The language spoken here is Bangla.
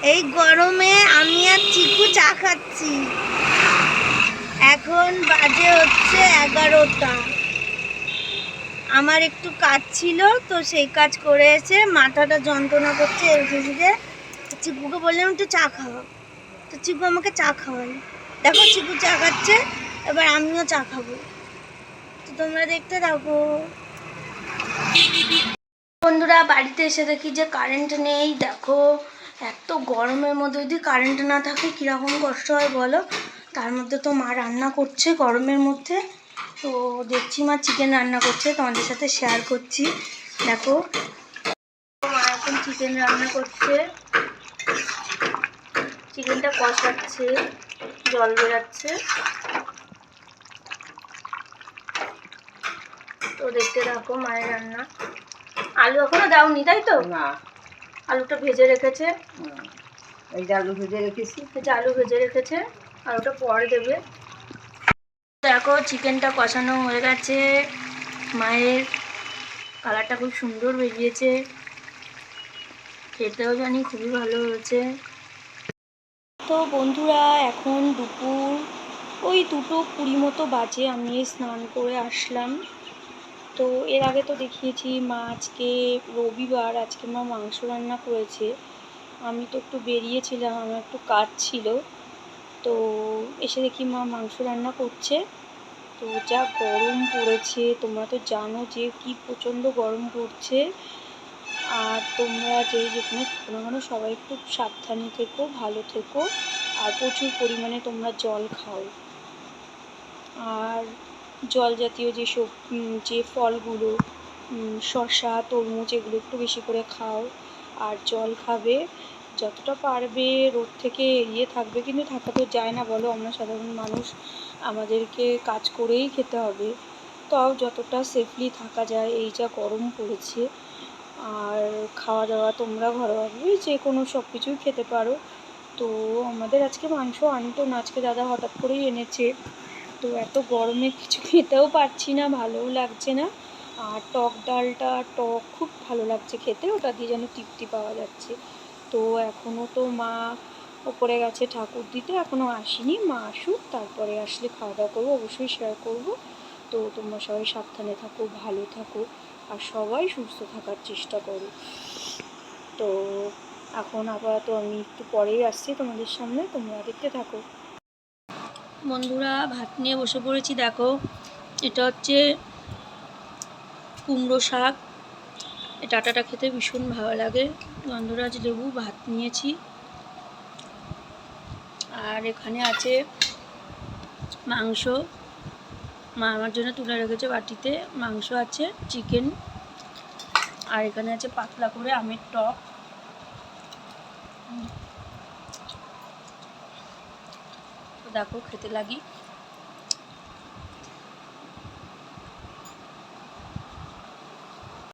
এই গরমে আমি আর চিকু চা খাচ্ছি। এখন বাজে হচ্ছে 11টা। আমার একটু কাজ ছিল, তো সেই কাজ করে এসে মাথাটা যন্ত্রণা করছে এলসিসিতে। চিকুকে বললাম একটু চা খাওয়া, তো চিকু আমাকে চা খাওয়াই। দেখো চিকু চা খাচ্ছে, এবার আমিও চা খাবো, তো তোমরা দেখতে থাকো। বন্ধুরা, বাড়িতে এসে দেখি যে কারেন্ট নেই। দেখো এত গরমের মধ্যে যদি কারেন্ট না থাকে কীরকম কষ্ট হয় বলো। তার মধ্যে তো মা রান্না করছে গরমের মধ্যে, তো দেখছি মা চিকেন রান্না করছে, তোমাদের সাথে শেয়ার করছি। দেখো মা এখন চিকেন রান্না করছে, চিকেনটা কষাচ্ছে, জল বেরাচ্ছে। তো দেখতে থাকো মায়ের রান্না। আলু এখনো দাওনি তাই তো? না, আলুটা ভেজে রেখেছে। এই যে আলু ভেজে রেখেছি, আলু ভেজে রেখেছে, আলুটা পরে দেবে। দেখো চিকেনটা কষানো হয়ে গেছে, মায়ের কালারটা খুব সুন্দর বেরিয়েছে, খেতেও জানি খুবই ভালো হয়েছে। তো বন্ধুরা, এখন দুপুর ওই 2:20 মতো বাজে। আমি স্নান করে আসলাম। তো এর আগে তো দেখিয়েছি মা আজকে রবিবার, আজকে মা মাংস রান্না করেছে। আমি তো একটু বেরিয়েছিলাম, আমার একটু কাজ ছিল, তো এসে দেখি মা মাংস রান্না করছে। তো যা গরম পড়েছে, তোমরা তো জানো যে কি প্রচণ্ড গরম পড়ছে। আর তোমরা যেখানে থেকো না কেন সবাই খুব সাবধানে থেকো, ভালো থেকো, আর প্রচুর পরিমাণে তোমরা জল খাও। আর জল জাতীয় যে ফলগুলো, শসা, তরমুজ, এগুলো একটু বেশি করে খাও। আর জল খাবে, যতটা পারবে রোদ থেকে এড়িয়ে থাকবে, কিন্তু থাকা তো যায় না বলো, আমরা সাধারণ মানুষ, আমাদেরকে কাজ করেই খেতে হবে। তাও যতটা সেফলি থাকা যায়, এই যা গরম পড়েছে। আর খাওয়া দাওয়া তোমরা ঘরোয়াভাবে যে কোনো সব কিছুই খেতে পারো। তো আমাদের আজকে মাংস আনতো না, আজকে দাদা হঠাৎ করেই এনেছে। তো এত গরমে কিছু খেতেও পারছি না, ভালোও লাগছে না। আর টক ডালটা খুব ভালো লাগছে খেতে, ওটা দিয়ে যেন তৃপ্তি পাওয়া যাচ্ছে। তো এখনও তো মা ওপরে গেছে ঠাকুর দিতে, এখনও আসেনি। মা আসুক, তারপরে আসলে খাওয়া দাওয়া করবো, অবশ্যই শেয়ার করবো। তো তোমরা সবাই সাবধানে থাকো, ভালো থাকো, আর সবাই সুস্থ থাকার চেষ্টা করো। তো এখন আপাতত আমি একটু পরেই আসছি তোমাদের সামনে, তোমরা দেখতে থাকো। বন্ধুরা, ভাত নিয়ে বসে পড়েছি। দেখো এটা হচ্ছে কুমড়ো শাক, এই ডাঁটাটা খেতে ভীষণ ভালো লাগে। গন্ধরাজ লেবু, ভাত নিয়েছি। আর এখানে আছে মাংস, মা আমার জন্য তুলে রেখেছে বাটিতে। মাংস আছে, চিকেন, আর এখানে আছে পাতলা করে আমের টক। তো দেখো খেতে লাগি।